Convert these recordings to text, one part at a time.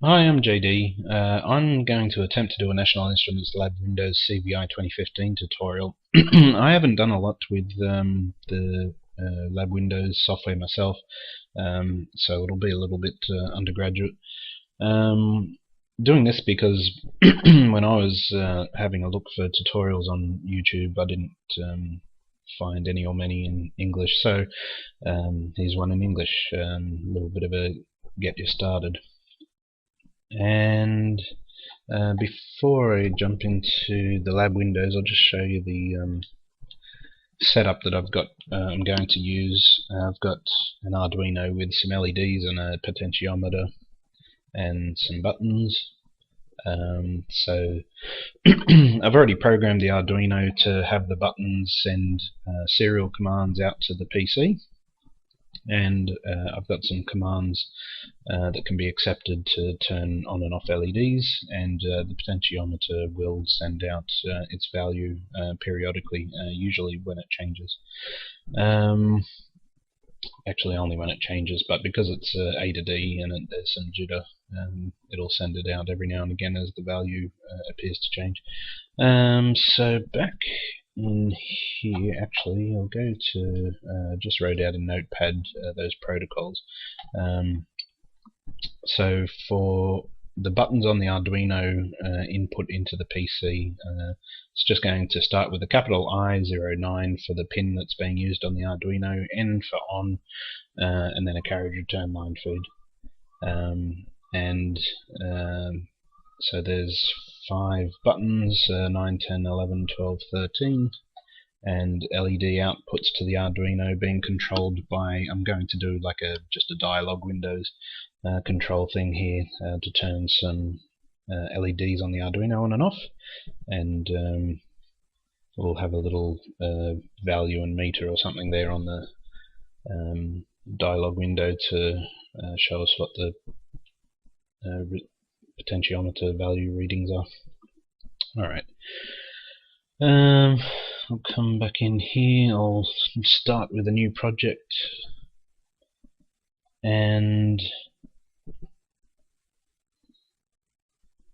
Hi, I'm JD. I'm going to attempt to do a National Instruments LabWindows CVI 2015 tutorial. I haven't done a lot with the LabWindows software myself, so it'll be a little bit undergraduate. Doing this because when I was having a look for tutorials on YouTube, I didn't find any or many in English, so here's one in English, a little bit of a get you started. And before I jump into the LabWindows, I'll just show you the setup that I've got. I'm going to use. I've got an Arduino with some LEDs and a potentiometer and some buttons. So I've already programmed the Arduino to have the buttons send serial commands out to the PC. And I've got some commands that can be accepted to turn on and off LEDs, and the potentiometer will send out its value periodically, usually when it changes. Actually only when it changes, but because it's A to D and there's some jitter, it'll send it out every now and again as the value appears to change. So back in here, actually, I'll go to just wrote out in Notepad those protocols. So for the buttons on the Arduino input into the PC, it's just going to start with a capital I09 for the pin that's being used on the Arduino, N for on, and then a carriage return line feed. So there's 5 buttons, 9, 10, 11, 12, 13, and LED outputs to the Arduino being controlled by, I'm going to do like just a dialog Windows control thing here to turn some LEDs on the Arduino on and off, and we'll have a little value and meter or something there on the dialog window to show us what the potentiometer value readings are. Alright, I'll come back in here. I'll start with a new project, and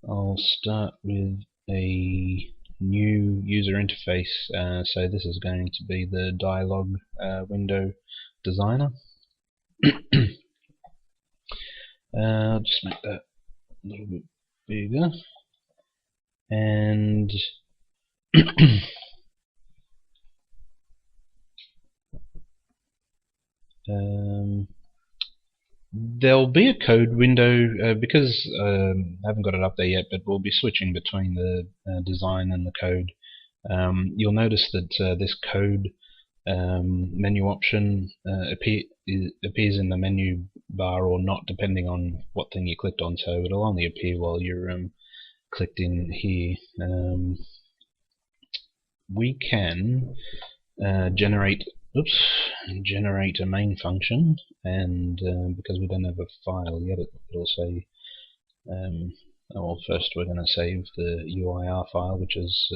I'll start with a new user interface. So this is going to be the dialog window designer. I'll just make that a little bit bigger, and there'll be a code window because I haven't got it up there yet, but we'll be switching between the design and the code. You'll notice that this code menu option appears in the menu bar or not, depending on what thing you clicked on, so it'll only appear while you're clicked in here. We can generate a main function, and because we don't have a file yet, it'll say well, first we're going to save the UIR file, which is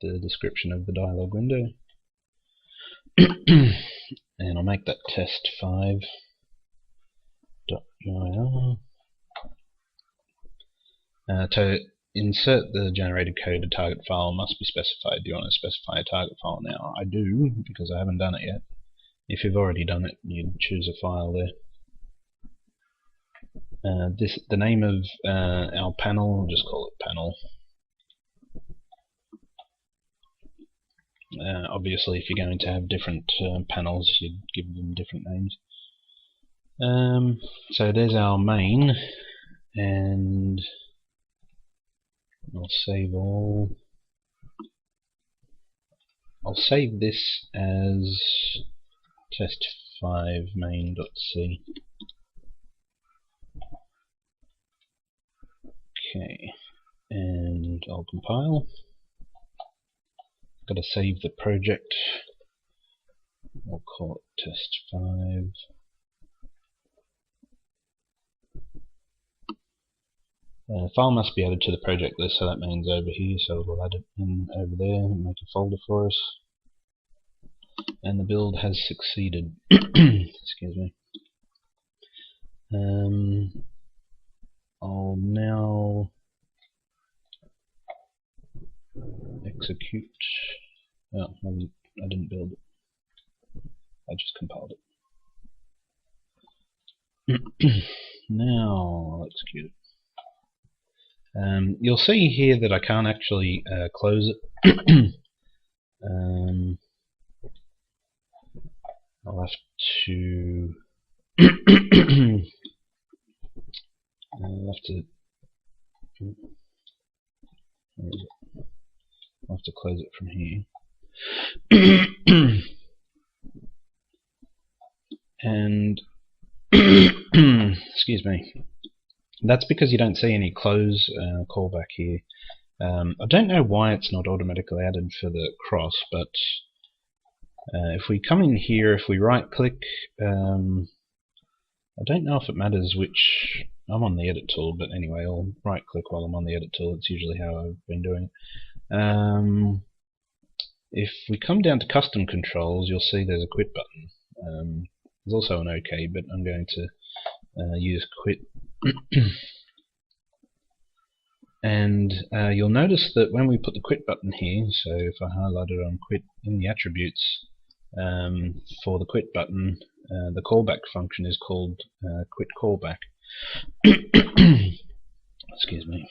the description of the dialog window. And I'll make that test5.uir. To insert the generated code, a target file must be specified. Do you want to specify a target file now? I do, because I haven't done it yet. If you've already done it, you'd choose a file there. The name of our panel, we'll just call it panel. Obviously, if you're going to have different panels, you'd give them different names. So there's our main, and I'll save all. I'll save this as test5 main.c. Okay, and I'll compile. Got to save the project. I'll call it test5. File must be added to the project list, so that means over here, so we'll add it in over there and make a folder for us. And the build has succeeded. Excuse me. I'll Now I'll execute it. You'll see here that I can't actually close it. I'll have to I'll have to close it from here. And excuse me, that's because you don't see any close callback here. I don't know why it's not automatically added for the cross, but if we come in here, if we right click, I don't know if it matters which. I'm on the edit tool, but anyway, I'll right click while I'm on the edit tool. It's usually how I've been doing it. If we come down to custom controls, you'll see there's a quit button. There's also an OK, but I'm going to use quit. And you'll notice that when we put the quit button here, so if I highlight it on quit in the attributes, for the quit button, the callback function is called quit callback. Excuse me.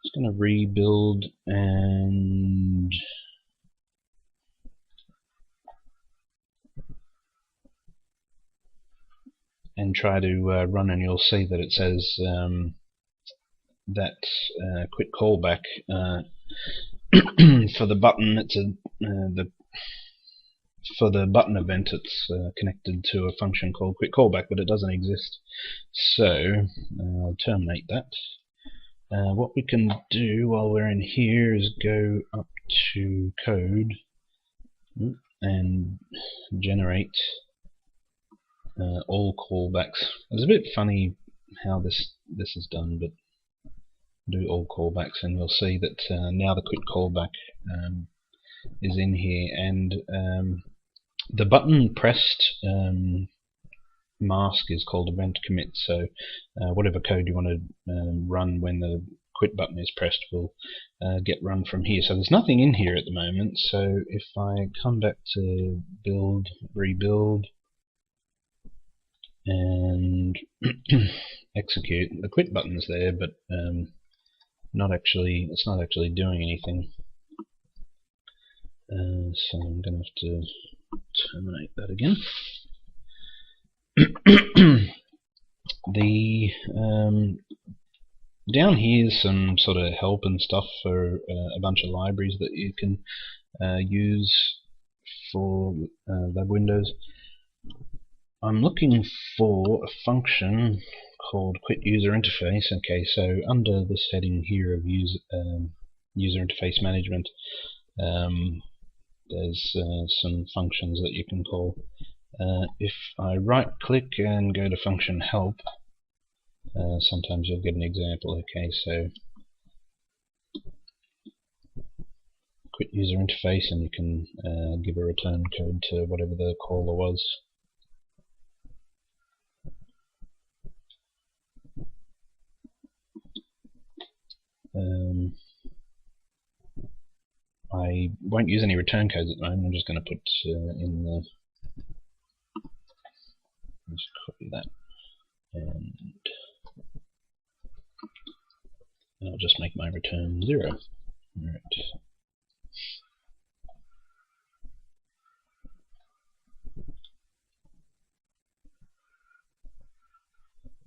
Just going to rebuild and try to run, and you'll see that it says that quit callback for the button. It's for the button event, it's connected to a function called quit callback, but it doesn't exist. So I'll terminate that. What we can do while we're in here is go up to code and generate all callbacks. It's a bit funny how this is done, but do all callbacks, and you'll see that now the quit callback is in here, and the button pressed mask is called event commit. So whatever code you want to run when the quit button is pressed will get run from here. So there's nothing in here at the moment. So if I come back to build, rebuild, and execute, the quit button's there, but it's not actually doing anything. So I'm going to have to terminate that again. The down here is some sort of help and stuff for a bunch of libraries that you can use for LabWindows. I'm looking for a function called quit user interface. Okay, so under this heading here of user interface management, there's some functions that you can call. If I right click and go to function help, sometimes you'll get an example. Okay, so quit user interface, and you can give a return code to whatever the caller was. I won't use any return codes at the moment. I'm just going to put in the. Just copy that, and I'll just make my return 0. Right.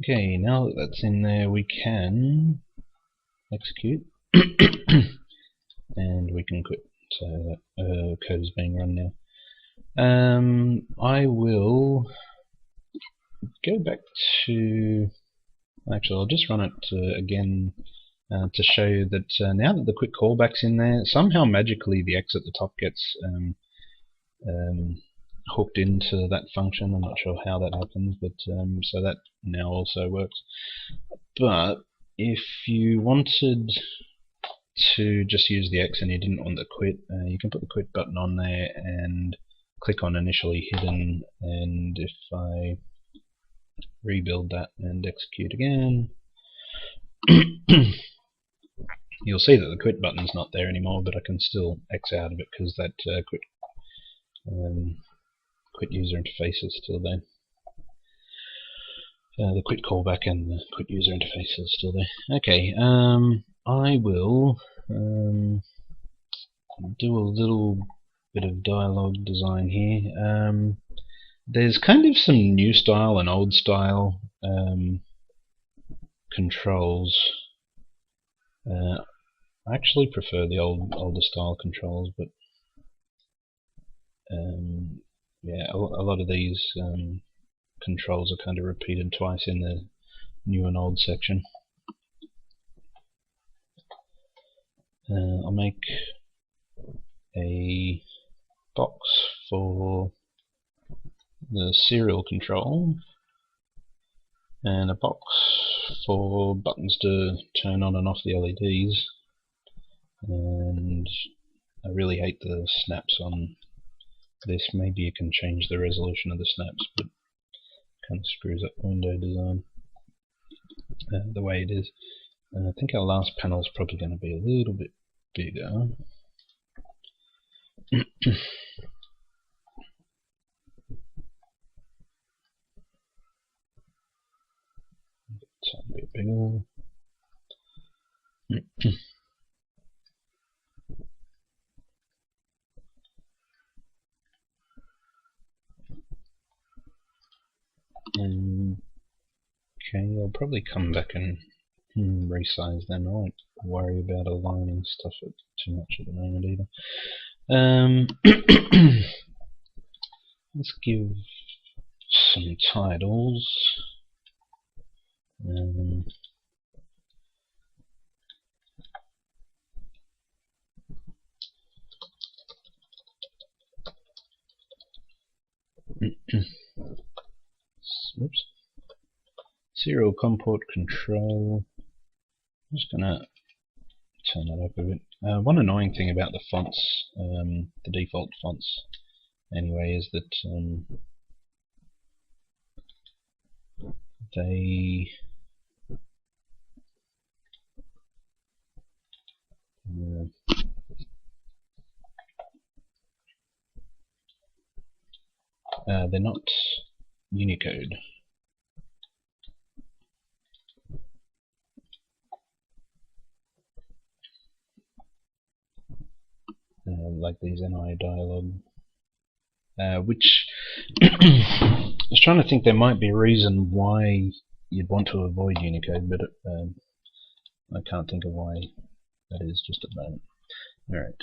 Okay, now that that's in there, we can execute and we can quit. So that code is being run now. I will go back to. Actually, I'll just run it again to show you that now that the quit callback's in there, somehow magically the X at the top gets hooked into that function. I'm not sure how that happens, but so that now also works. But if you wanted to just use the X and you didn't want the quit, you can put the quit button on there and click on initially hidden, and if I rebuild that and execute again, You'll see that the quit button's not there anymore, but I can still X out of it because that quit user interface is still there. The quit callback and the quit user interface is still there. Okay, I will do a little bit of dialogue design here. There's kind of some new style and old style controls. I actually prefer the older style controls, but yeah, a lot of these controls are kind of repeated twice in the new and old section. I'll make a box for the serial control and a box for buttons to turn on and off the LEDs, and I really hate the snaps on this. Maybe you can change the resolution of the snaps, but it kind of screws up window design the way it is. I think our last panel is probably going to be a little bit bigger. A bit bigger. Okay, I'll probably come back and resize them. I won't worry about aligning stuff too much at the moment either. Let's give some titles. Oops. Serial COM port control. I'm just gonna turn that up a bit. One annoying thing about the fonts, the default fonts anyway, is that they're not Unicode. Like these NI dialogue, which I was trying to think there might be a reason why you'd want to avoid Unicode, but I can't think of why that is just at the moment. Alright.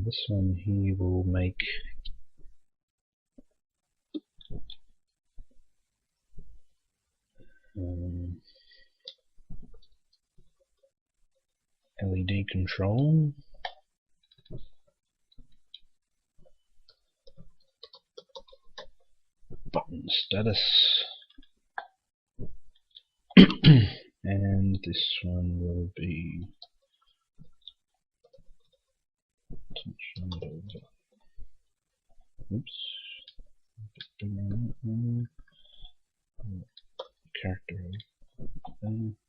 This one here will make LED control. Button status. And this one will be oops. Character.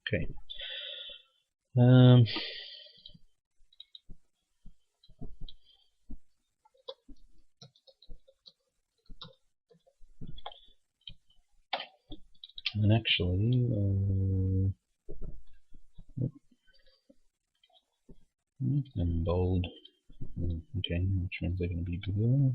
Okay. And actually, and bold. Okay, which means they're going to be bigger.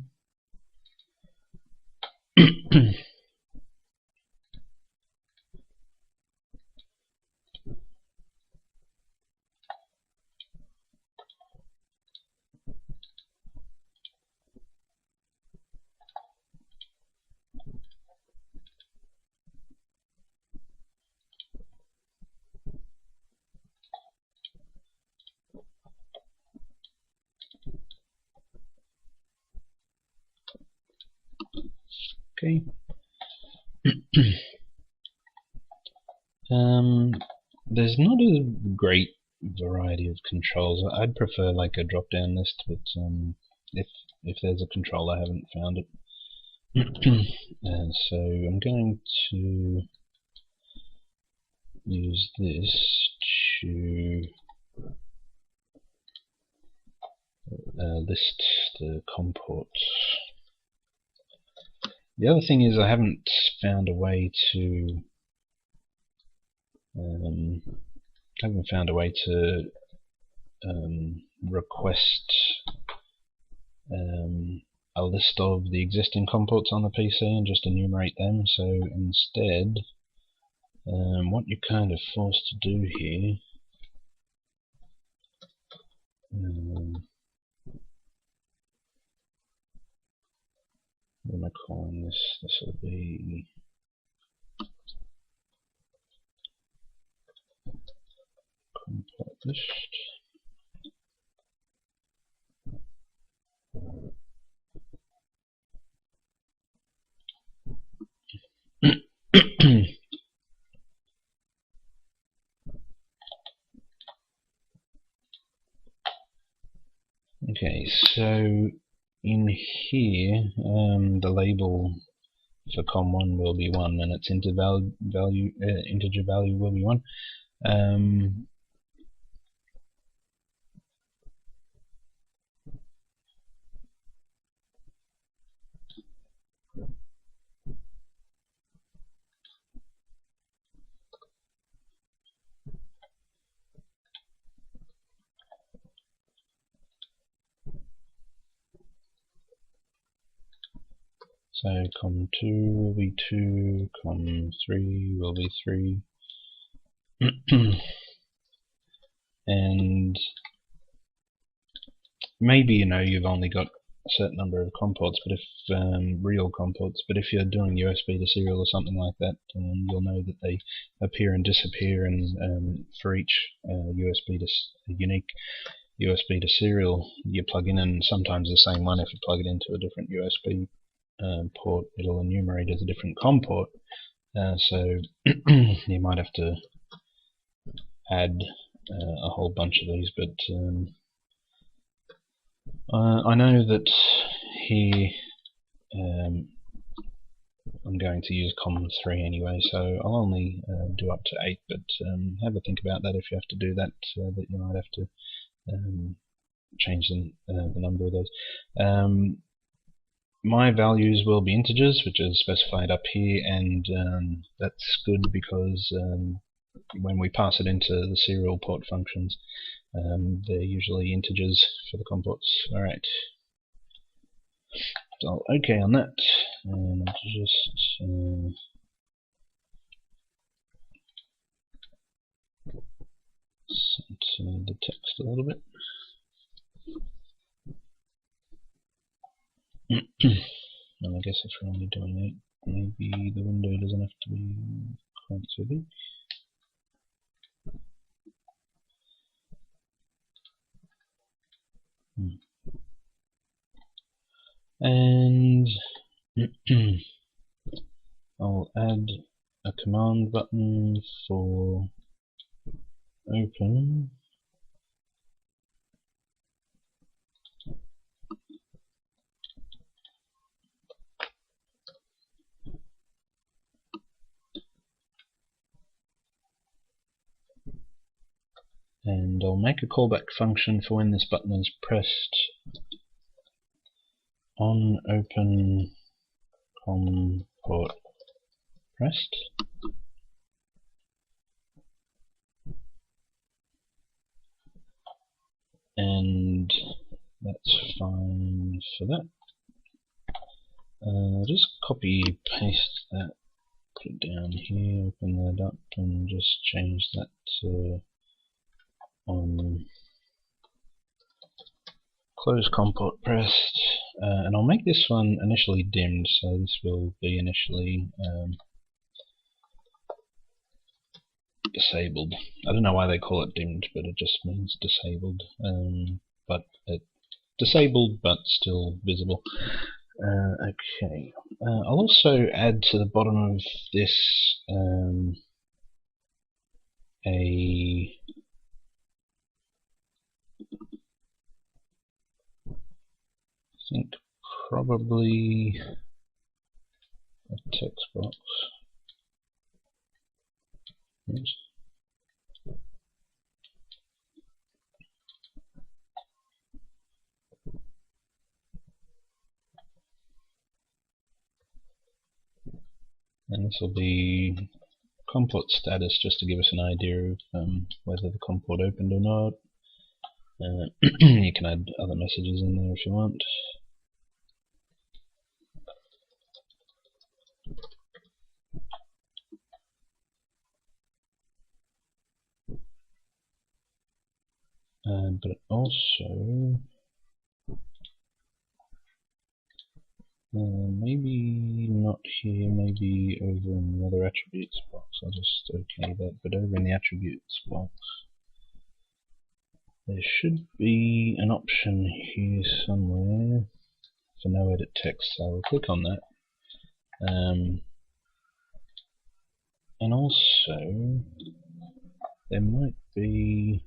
Okay. There's not a great variety of controls. I'd prefer like a drop-down list, but if there's a control, I haven't found it. So I'm going to use this to list the COM ports. The other thing is I haven't found a way to request a list of the existing COM ports on the PC and just enumerate them. So instead, what you're kind of forced to do here, what am I calling this? This will be COM port list. Okay, so in here, the label for COM1 will be 1, and its integer value will be 1. So COM2 will be 2, COM3 will be 3, and maybe you've only got a certain number of COM ports, but if real COM ports, but if you're doing USB to serial or something like that, you'll know that they appear and disappear, and for each unique USB to serial you plug in, and sometimes the same one, if you plug it into a different USB port, it'll enumerate as a different COM port. So you might have to add a whole bunch of these, but I know that here I'm going to use COM3 anyway, so I'll only do up to 8, but have a think about that if you have to do that, that you might have to change the number of those. My values will be integers, which is specified up here, and that's good because when we pass it into the serial port functions, they're usually integers for the COM ports. Alright, so okay on that, and just center the text a little bit. And I guess if we're only doing 8, maybe the window doesn't have to be quite so big. And I'll add a command button for open. And I'll make a callback function for when this button is pressed on open COM port pressed. And that's fine for that. Just copy paste that, put it down here, open that up, and just change that to on close COM port pressed, and I'll make this one initially dimmed, so this will be initially disabled. I don't know why they call it dimmed, but it just means disabled. But disabled, but still visible. Okay. I'll also add to the bottom of this I think probably a text box. Oops. And this will be comport status, just to give us an idea of whether the comport opened or not. You can add other messages in there if you want. But also maybe not here, maybe over in the other attributes box. I'll just okay that, but over in the attributes box there should be an option here somewhere for no edit text, so I'll click on that. And also there might be,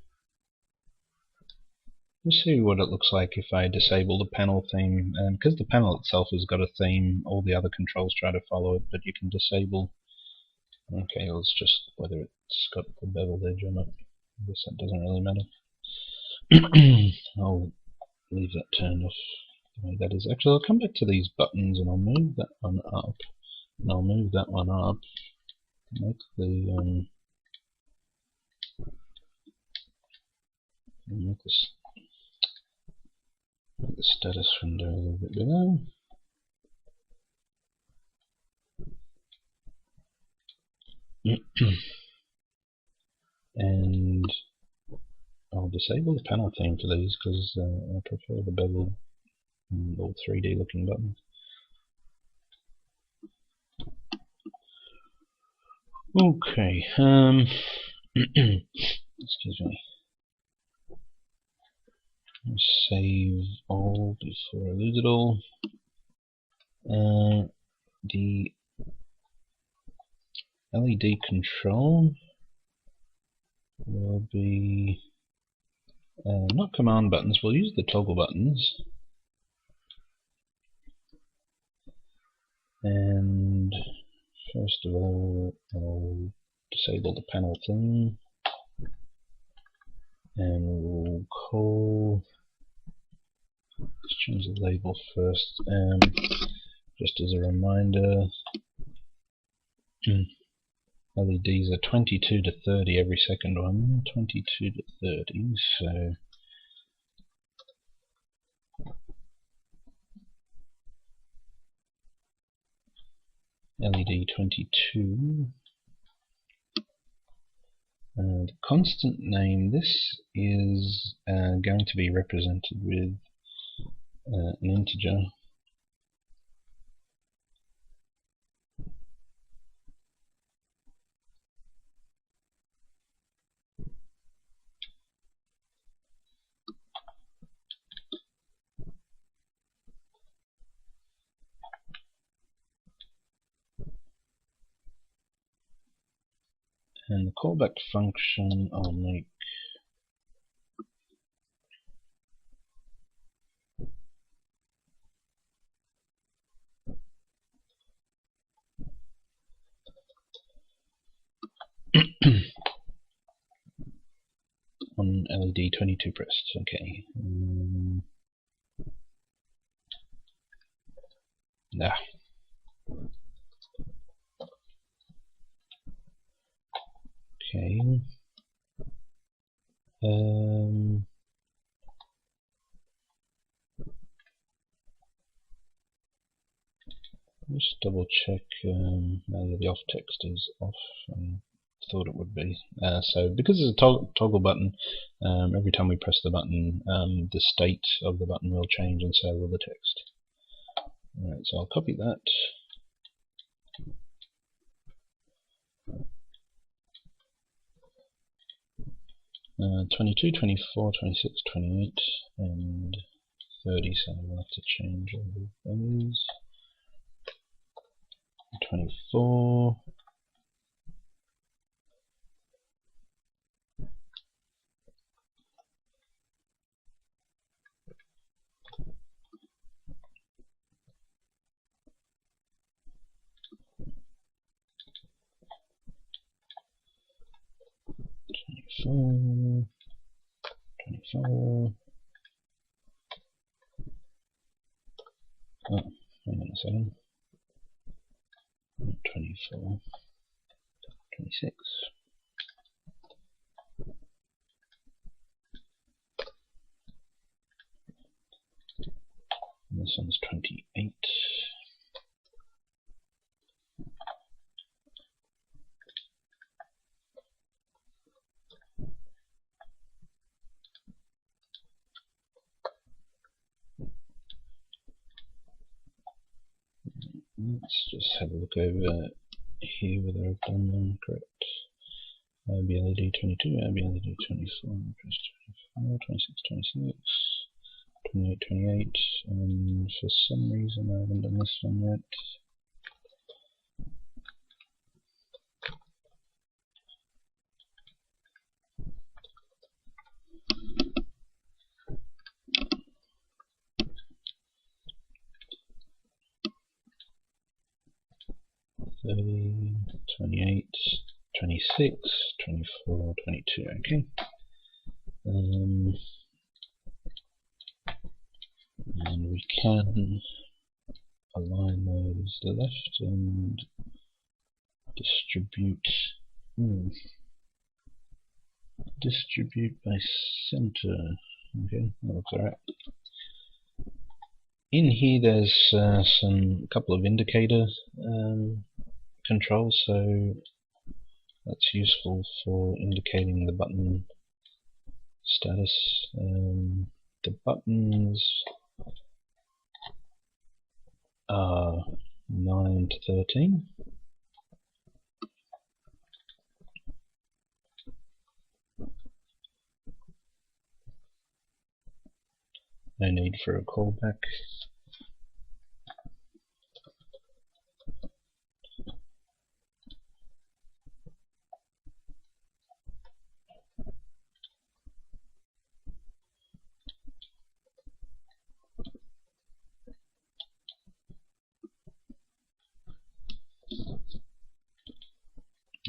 let's see what it looks like if I disable the panel theme, and because the panel itself has got a theme, all the other controls try to follow it, but you can disable. Okay, let's just whether it's got the beveled edge or not. I guess that doesn't really matter. I'll leave that turned off the way that is. Actually, I'll come back to these buttons and I'll move that one up, and I'll move that one up. Make the make the status window a little bit bigger. And I'll disable the panel theme for these because I prefer the beveled or 3D looking buttons. Okay, excuse me. I'll save all before I lose it all. The LED control will be not command buttons, we'll use the toggle buttons. And first of all, I'll disable the panel theme, and we'll call, let's change the label first, just as a reminder, LEDs are 22 to 30 every second one, 22 to 30, so LED 22. The constant name, this is going to be represented with an integer. And the callback function I'll make on LED 22 pressed. Okay. Okay. Just double check the off text is off. Thought it would be. So because it's a toggle button, every time we press the button, the state of the button will change, and so will the text. Alright, so I'll copy that. Uh, 22, 24, 26, 28, and 30, so we'll have to change all of those. 24, 24, 24. Oh, hang on a second. 24, 26. And this one's 28. Let's just have a look over here whether I've done them correct. IBLD 22, IBLD 24, 24, 26, 26, 28, 28, and for some reason I haven't done this one yet. Thirty, 28, 26, 24, 22. Okay. And we can align those left and distribute. Distribute by center. Okay, that looks alright. In here, there's some couple of indicator controls, so that's useful for indicating the button status. The buttons are 9 to 13. No need for a callback.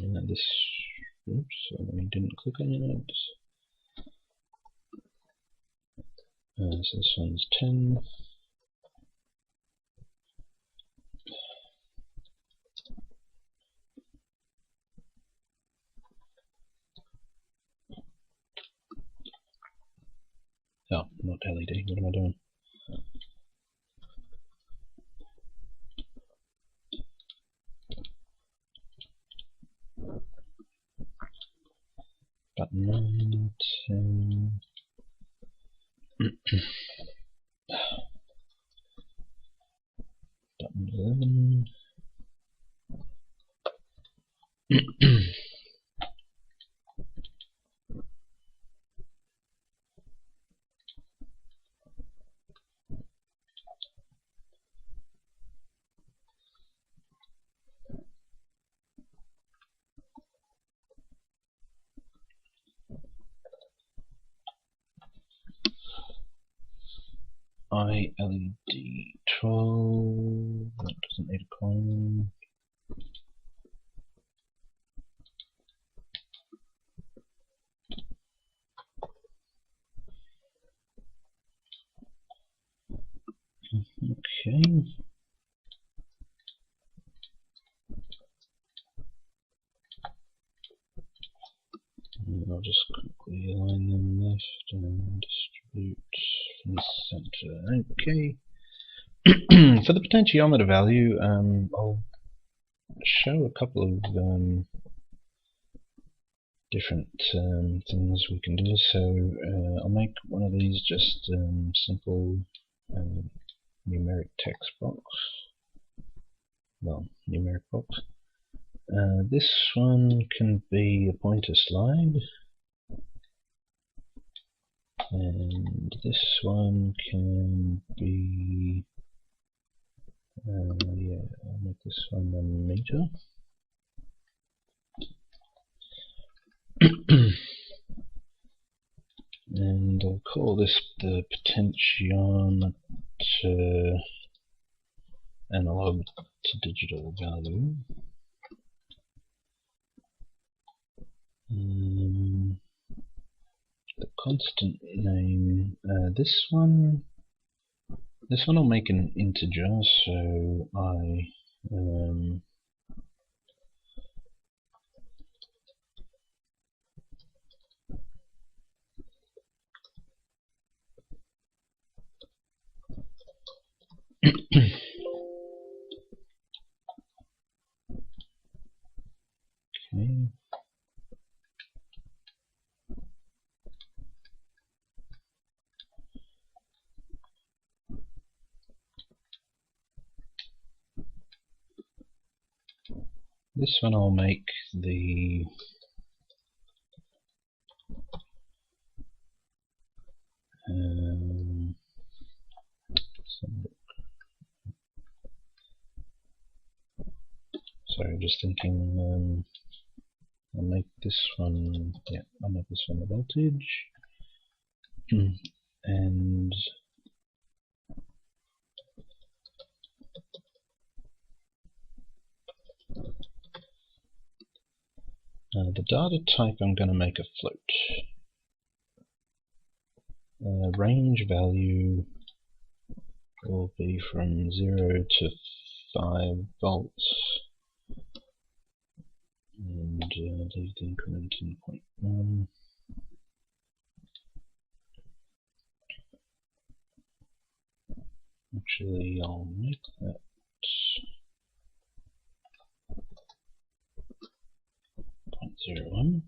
And this, oops, I didn't click on it. So this one's 10. Oh, not LED, what am I doing? Button 9, 10. Button 11. ILED 12. That doesn't need a column. Okay. And I'll just quickly align them left and distribute from the center. Okay. For the potentiometer value, I'll show a couple of different things we can do. So I'll make one of these just simple numeric text box. Well, numeric box. This one can be a pointer slide, and this one can be yeah, I'll make this one a meter. And I'll call this the potentiometer analog to digital value. constant name. This one I'll make an integer, so okay. This one I'll make the sorry, just thinking. I'll make this one. Yeah, I'll make this one the voltage, and the data type I'm going to make a float. Range value will be from 0 to 5 volts, and leave the increment in 0.1. Actually, I'll make that 0.01.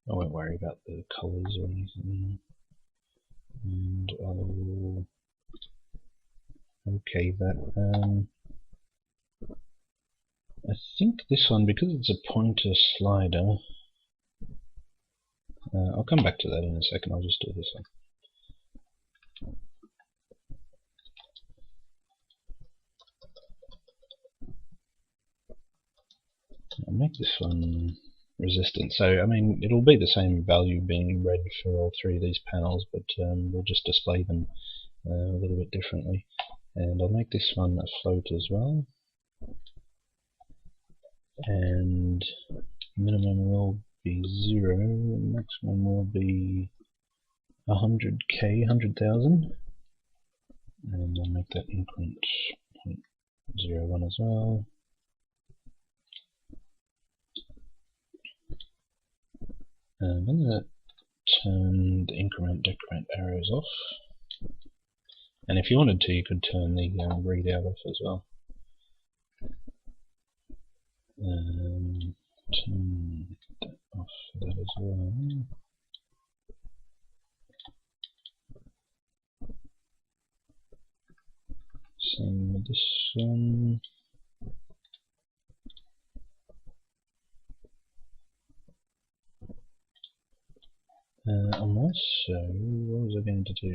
I won't worry about the colours or anything, and I'll okay that. I think this one, because it's a pointer slider, I'll come back to that in a second. I'll just do this one. I'll make this one resistant. So, I mean, it'll be the same value being read for all three of these panels, but we'll just display them a little bit differently. And I'll make this one a float as well. And minimum will be 0, maximum will be 100k, 100,000. And I'll make that increment 0.01 as well. I'm going to turn the increment decrement arrows off, and if you wanted to, you could turn the readout off as well. Turn that off for that as well. Same with this one. I'm also, what was I going to do?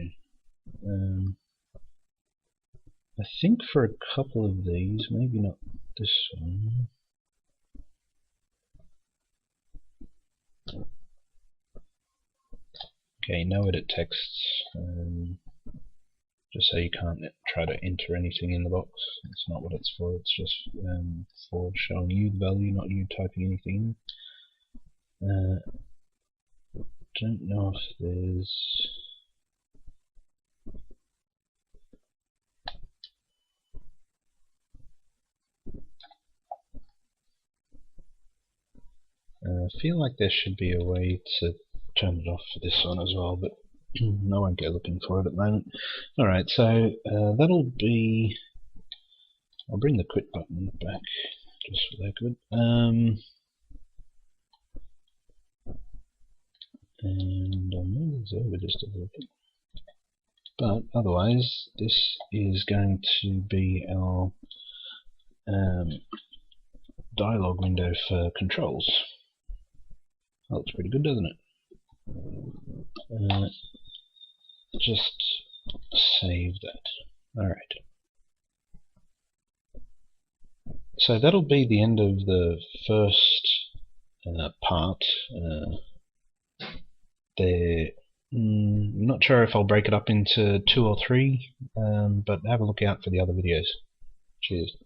I think for a couple of these, maybe not this one. Okay, no edit texts, just so you can't try to enter anything in the box. It's not what it's for, it's just for showing you the value, not you typing anything in. Don't know if there's... I feel like there should be a way to turn it off for this one as well, but I won't go looking for it at the moment. Alright, so that'll be... I'll bring the quit button back just for that good. And I'll move this over just a little bit. But otherwise, this is going to be our dialog window for controls. That looks pretty good, doesn't it? Just save that. Alright. So that'll be the end of the first part. I'm not sure if I'll break it up into 2 or 3, but have a look out for the other videos. Cheers.